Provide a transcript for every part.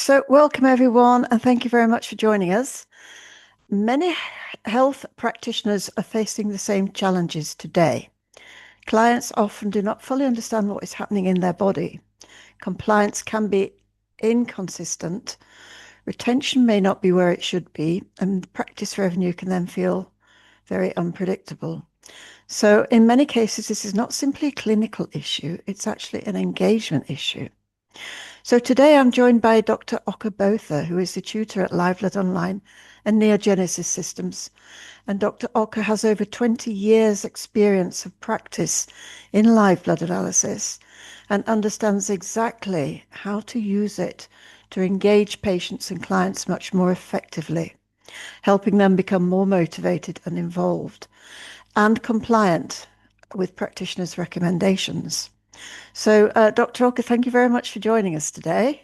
So, welcome everyone, and thank you very much for joining us. Many health practitioners are facing the same challenges today. Clients often do not fully understand what is happening in their body. Compliance can be inconsistent, retention may not be where it should be, and practice revenue can then feel very unpredictable. So, in many cases, this is not simply a clinical issue, it's actually an engagement issue. So today I'm joined by Dr. Oka Botha, who is the tutor at LiveLet Online and Neogenesis Systems. And Dr. Oka has over 20 years experience of practice in live blood analysis and understands exactly how to use it to engage patients and clients much more effectively, helping them become more motivated and involved and compliant with practitioners' recommendations. So, Dr. Oka, thank you very much for joining us today.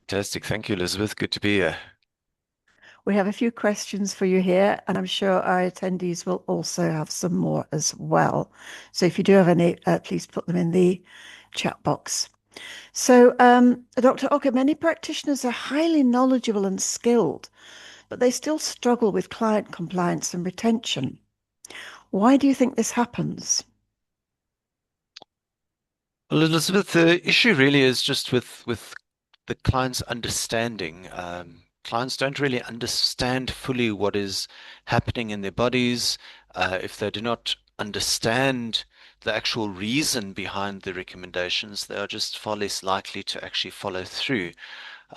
Fantastic. Thank you, Elizabeth. Good to be here. We have a few questions for you here, and I'm sure our attendees will also have some more as well. So if you do have any, please put them in the chat box. So, Dr. Oka, many practitioners are highly knowledgeable and skilled, but they still struggle with client compliance and retention. Why do you think this happens? Well, Elizabeth, the issue really is just with the client's understanding. Clients don't really understand fully what is happening in their bodies. If they do not understand the actual reason behind the recommendations, they are just far less likely to actually follow through.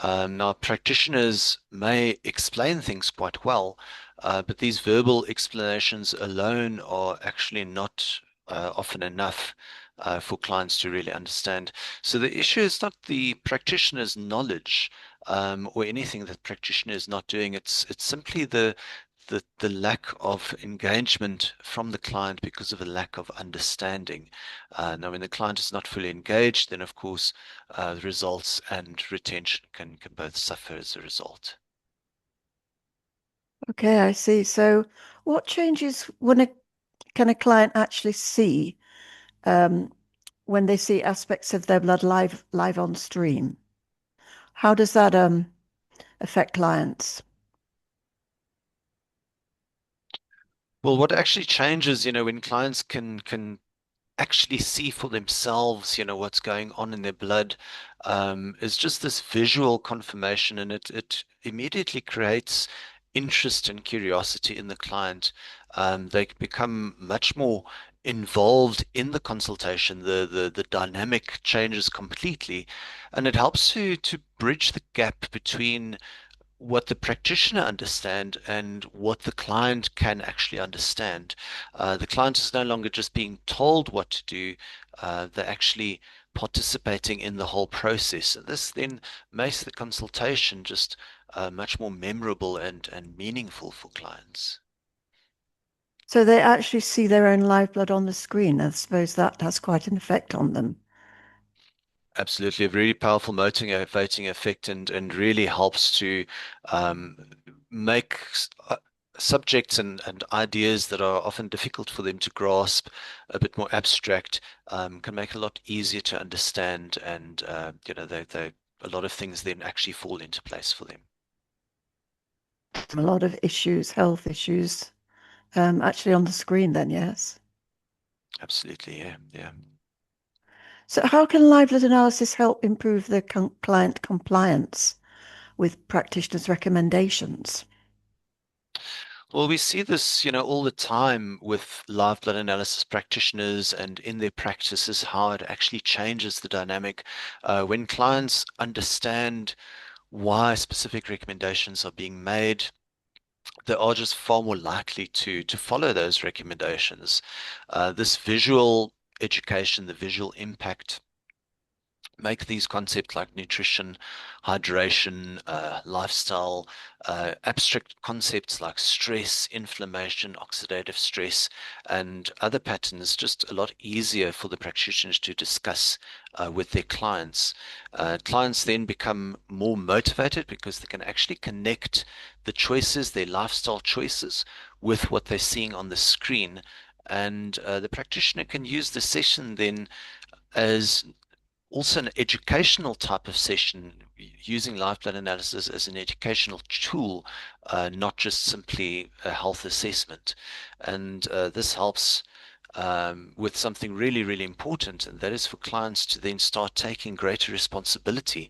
Now, practitioners may explain things quite well, but these verbal explanations alone are actually not often enough for clients to really understand. So the issue is not the practitioner's knowledge or anything that practitioner is not doing. It's simply the lack of engagement from the client because of a lack of understanding. Now, when the client is not fully engaged, then of course the results and retention can both suffer as a result. Okay, I see. So, what changes can a client actually see um, when they see aspects of their blood live on stream? How does that affect clients? Well, what actually changes, when clients can actually see for themselves, what's going on in their blood, is just this visual confirmation, and it immediately creates interest and curiosity in the client. They become much more involved in the consultation. The dynamic changes completely, and it helps to bridge the gap between what the practitioner understand and what the client can actually understand. The client is no longer just being told what to do, they're actually participating in the whole process. And this then makes the consultation just much more memorable and meaningful for clients. So they actually see their own live blood on the screen. I suppose that has quite an effect on them. Absolutely, a really powerful motivating effect, and really helps to um, make subjects and ideas that are often difficult for them to grasp, a bit more abstract, can make it a lot easier to understand, and they a lot of things then actually fall into place for them. A lot of issues, health issues, actually on the screen then, yes. Absolutely, yeah, yeah. So how can live blood analysis help improve the client compliance with practitioners' recommendations? Well, we see this, all the time with live blood analysis practitioners and in their practices, how it actually changes the dynamic. When clients understand why specific recommendations are being made, they are just far more likely to follow those recommendations. This visual education, the visual impact, make these concepts like nutrition, hydration, lifestyle, abstract concepts like stress, inflammation, oxidative stress, and other patterns just a lot easier for the practitioners to discuss with their clients. Clients then become more motivated because they can actually connect the choices, their lifestyle choices, with what they're seeing on the screen. And the practitioner can use the session then as also an educational type of session using live blood analysis as an educational tool, not just simply a health assessment. And this helps with something really, really important, and that is for clients to then start taking greater responsibility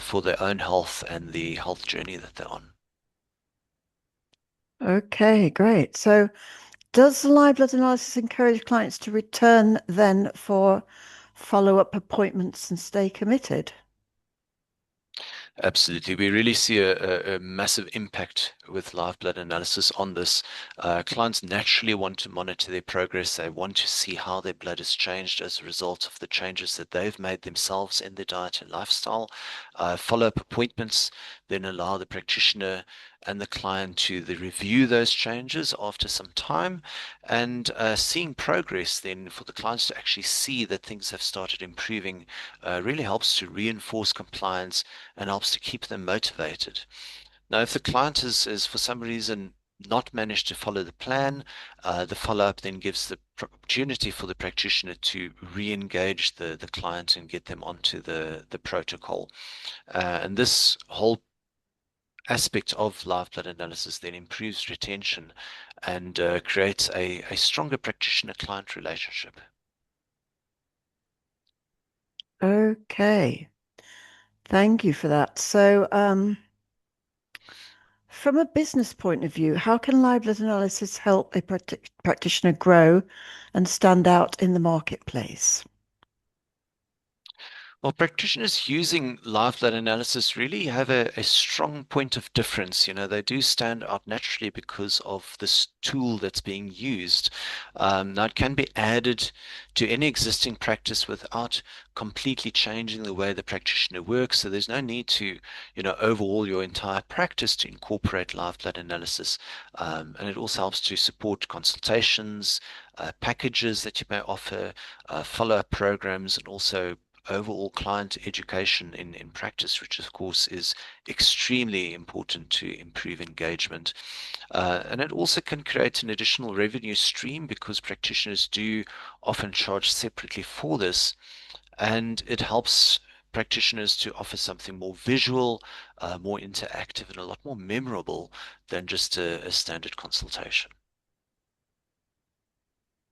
for their own health and the health journey that they're on. Okay, great. So, does the live blood analysis encourage clients to return then for follow-up appointments and stay committed? Absolutely. We really see a massive impact with live blood analysis on this. Clients naturally want to monitor their progress. They want to see how their blood has changed as a result of the changes that they've made themselves in their diet and lifestyle. Follow-up appointments then allow the practitioner and the client to review those changes after some time, and seeing progress then for the clients to actually see that things have started improving really helps to reinforce compliance and helps to keep them motivated. Now, if the client is for some reason not managed to follow the plan, the follow-up then gives the opportunity for the practitioner to re-engage the client and get them onto the protocol. And this whole aspect of live blood analysis then improves retention and creates a stronger practitioner-client relationship. Okay, thank you for that. So, from a business point of view, how can live blood analysis help a practitioner grow and stand out in the marketplace? Well, practitioners using live blood analysis really have a strong point of difference. You know, they do stand out naturally because of this tool that's being used. Now, it can be added to any existing practice without completely changing the way the practitioner works. So there's no need to, overhaul your entire practice to incorporate live blood analysis. And it also helps to support consultations, packages that you may offer, follow-up programs, and also overall client education in practice, which of course is extremely important to improve engagement. And it also can create an additional revenue stream because practitioners do often charge separately for this. And it helps practitioners to offer something more visual, more interactive, and a lot more memorable than just a standard consultation.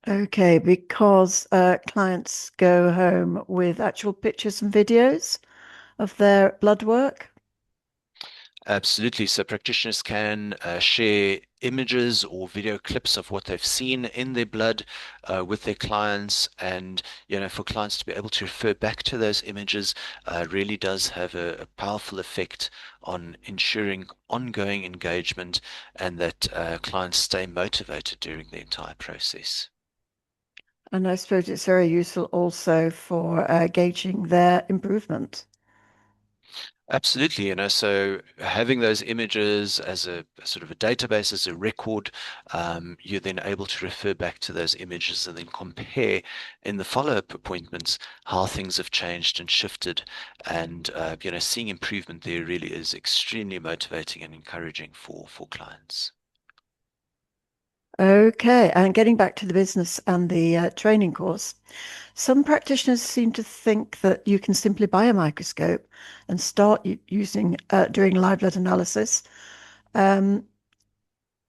Okay, because clients go home with actual pictures and videos of their blood work. Absolutely. So practitioners can share images or video clips of what they've seen in their blood with their clients, and for clients to be able to refer back to those images really does have a powerful effect on ensuring ongoing engagement and that clients stay motivated during the entire process. And I suppose it's very useful also for gauging their improvement. Absolutely, so having those images as a sort of a database, as a record, you're then able to refer back to those images and then compare in the follow-up appointments how things have changed and shifted. And, seeing improvement there really is extremely motivating and encouraging for clients. Okay, and getting back to the business and the training course, some practitioners seem to think that you can simply buy a microscope and start using doing live blood analysis. Um,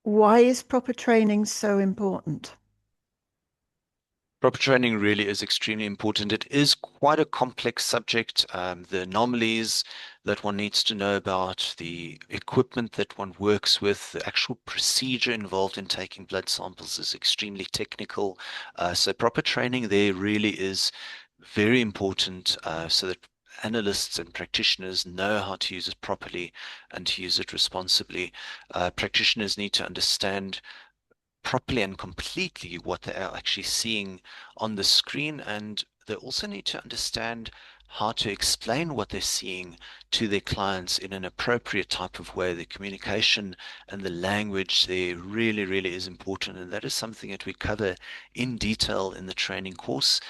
why is proper training so important? Proper training really is extremely important. It is quite a complex subject. The anomalies that one needs to know about, the equipment that one works with, the actual procedure involved in taking blood samples is extremely technical. So proper training there really is very important so that analysts and practitioners know how to use it properly and to use it responsibly. Practitioners need to understand properly and completely what they are actually seeing on the screen, and they also need to understand how to explain what they're seeing to their clients in an appropriate type of way. The communication and the language there really, really is important, and that is something that we cover in detail in the training course.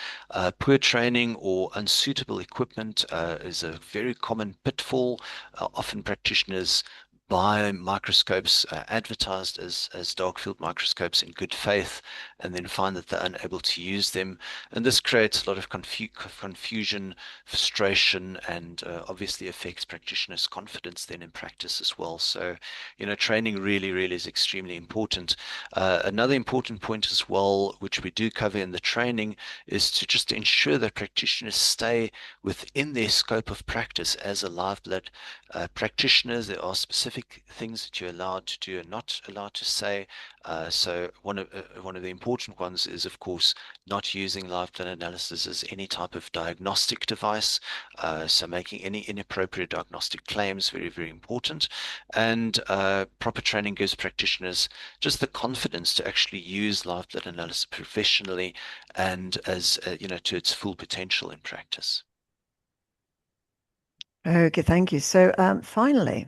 Poor training or unsuitable equipment is a very common pitfall. Often practitioners buy microscopes advertised as dark field microscopes in good faith and then find that they're unable to use them. And this creates a lot of confusion, frustration, and obviously affects practitioners' confidence then in practice as well. So, training really, really is extremely important. Another important point as well, which we do cover in the training, is to just ensure that practitioners stay within their scope of practice as a live blood practitioners. There are specific things that you're allowed to do and not allowed to say. So one of the important ones is, of course, not using live blood analysis as any type of diagnostic device. So making any inappropriate diagnostic claims very, very important. And proper training gives practitioners just the confidence to actually use live blood analysis professionally and as to its full potential in practice. Okay, thank you. So, finally,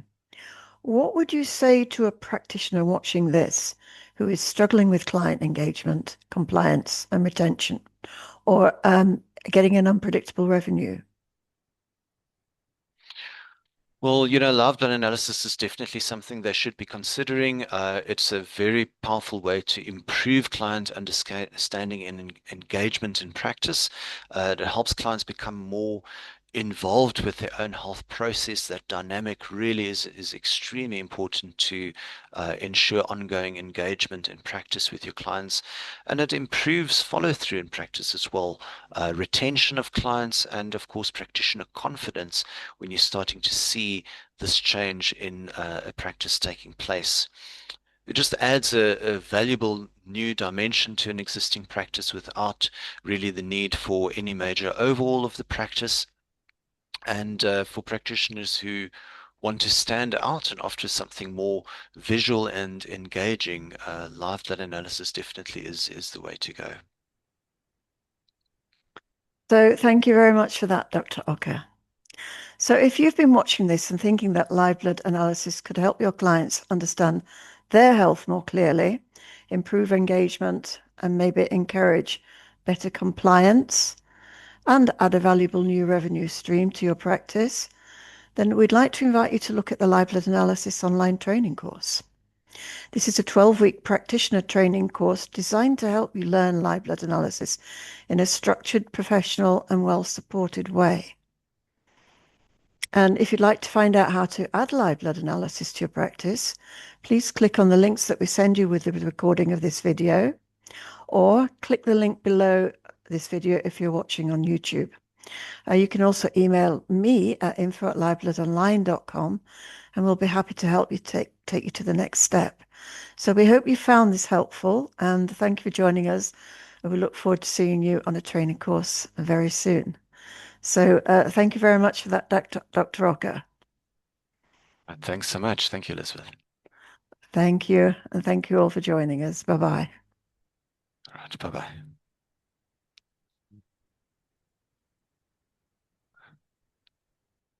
what would you say to a practitioner watching this who is struggling with client engagement, compliance, and retention, or getting an unpredictable revenue? Well, live blood analysis is definitely something they should be considering. It's a very powerful way to improve client understanding and engagement in practice. It helps clients become more involved with their own health process. That dynamic really is extremely important to ensure ongoing engagement in practice with your clients, and it improves follow through in practice as well, retention of clients, and of course practitioner confidence when you're starting to see this change in a practice taking place. It just adds a valuable new dimension to an existing practice without really the need for any major overhaul of the practice. And for practitioners who want to stand out and offer something more visual and engaging, live data analysis definitely is the way to go. So, thank you very much for that, Dr. Ocker. So, if you've been watching this and thinking that live blood analysis could help your clients understand their health more clearly, improve engagement, and maybe encourage better compliance and add a valuable new revenue stream to your practice, then we'd like to invite you to look at the live blood analysis online training course. This is a 12-week practitioner training course designed to help you learn live blood analysis in a structured, professional, and well supported way. And if you'd like to find out how to add live blood analysis to your practice, please click on the links that we send you with the recording of this video, or click the link below this video if you're watching on YouTube. You can also email me at info@livebloodonline.com, and we'll be happy to help you take you to the next step. So we hope you found this helpful, and thank you for joining us. And we look forward to seeing you on a training course very soon. So thank you very much for that, Dr. Rocker. Thanks so much. Thank you, Elizabeth. Thank you, and thank you all for joining us. Bye bye. All right, bye bye.